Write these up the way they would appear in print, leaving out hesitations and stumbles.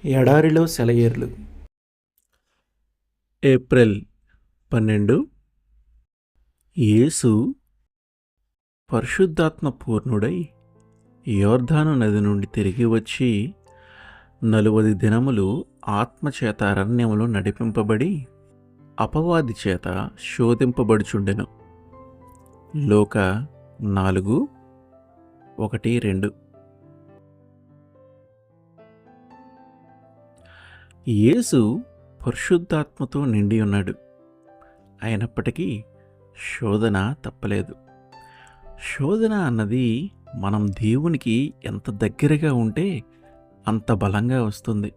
ఎడారిలో సెలయేర్లు. ఏప్రిల్ 12. యేసు పరిశుద్ధాత్మ పూర్ణుడై యోర్దాను నది నుండి తిరిగి వచ్చి 40 దినములు ఆత్మచేత అరణ్యములో నడిపింపబడి అపవాది చేత శోధింపబడుచుండెను. లూకా 4:1-2. యేసు పరిశుద్ధాత్మతో నిండి ఉన్నాడు. అయినప్పటికీ శోధన తప్పలేదు. శోధన అన్నది మనం దేవునికి ఎంత దగ్గరగా ఉంటే అంత బలంగా వస్తుంది.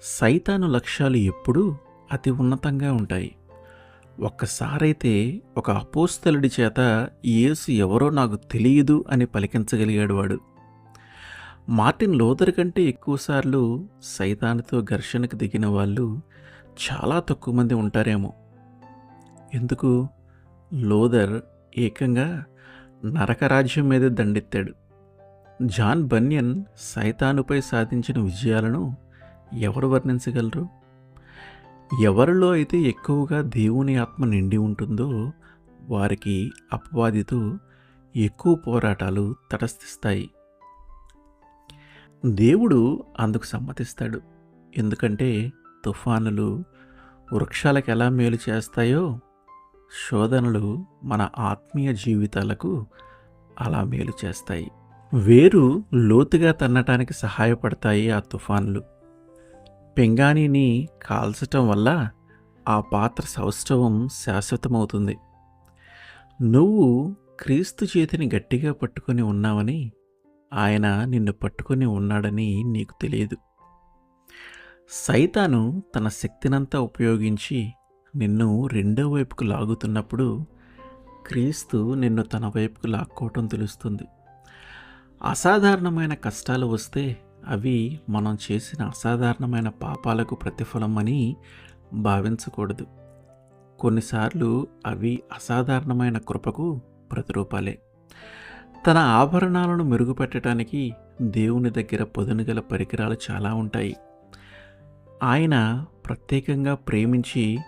సైతాను లక్ష్యాలు ఎప్పుడూ అతి ఉన్నతంగా ఉంటాయి. ఒక్కసారైతే ఒక అపోస్తలుడి చేత యేసు ఎవరో నాకు తెలియదు అని పలికించగలిగాడు వాడు. మార్టిన్ లూథర్ కంటే ఎక్కువసార్లు సైతానుతో ఘర్షణకు దిగిన వాళ్ళు చాలా తక్కువ మంది ఉంటారేమో. ఎందుకు? లూథర్ ఏకంగా నరకరాజ్యం మీద దండెత్తాడు. జాన్ బన్యన్ సైతానుపై సాధించిన విజయాలను ఎవరు వర్ణించగలరు? ఎవరిలో అయితే ఎక్కువగా దేవుని ఆత్మ నిండి ఉంటుందో వారికి అపవాదితో ఎక్కువ పోరాటాలు తటస్థిస్తాయి. దేవుడు అందుకు సమ్మతిస్తాడు. ఎందుకంటే తుఫానులు వృక్షాలకు ఎలా మేలు చేస్తాయో శోధనలు మన ఆత్మీయ జీవితాలకు అలా మేలు చేస్తాయి. వేరు లోతుగా తన్నటానికి సహాయపడతాయి ఆ తుఫానులు. పింగాణిని కాల్చటం వల్ల ఆ పాత్ర సౌష్ఠవం శాశ్వతమవుతుంది. నువ్వు క్రీస్తు చేతిని గట్టిగా పట్టుకొని ఉన్నావని, ఆయన నిన్ను పట్టుకొని ఉన్నాడని నీకు తెలియదు. సైతాను తన శక్తినంతా ఉపయోగించి నిన్ను రెండో వైపుకు లాగుతున్నప్పుడు క్రీస్తు నిన్ను తన వైపుకు లాక్కోవటం తెలుస్తుంది. అసాధారణమైన కష్టాలు వస్తే అవి మనం చేసిన అసాధారణమైన పాపాలకు ప్రతిఫలం అని భావించకూడదు. కొన్నిసార్లు అవి అసాధారణమైన కృపకు ప్రతిరూపాలే. తన ఆభరణాలను మెరుగుపెట్టడానికి దేవుని దగ్గర పొదునుగల పరికరాలు చాలా ఉంటాయి. ఆయన ప్రత్యేకంగా ప్రేమించి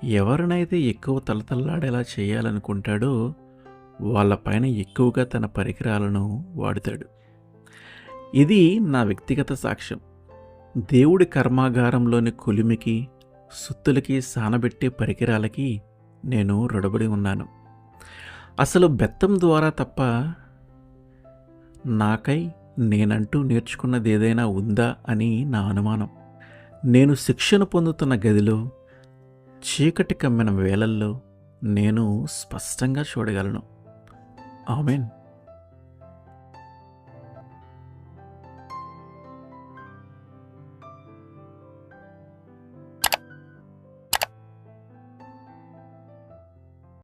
ఎవరినైతే ఎక్కువ తలతల్లాడేలా చేయాలనుకుంటాడో వాళ్ళపైన ఎక్కువగా తన పరికరాలను వాడుతాడు. ఇది నా వ్యక్తిగత సాక్ష్యం. దేవుడి కర్మాగారంలోని కొలిమికి, సుత్తులకి సానబెట్టే పరికరాలకి నేను రుణపడి ఉన్నాను. అసలు బెత్తం ద్వారా తప్ప నాకై నేనంటూ నేర్చుకున్నది ఏదైనా ఉందా అని నా అనుమానం. నేను శిక్షణ పొందుతున్న గదిలో చీకటి కమ్మిన వేళల్లో నేను స్పష్టంగా చూడగలను. ఆమేన్.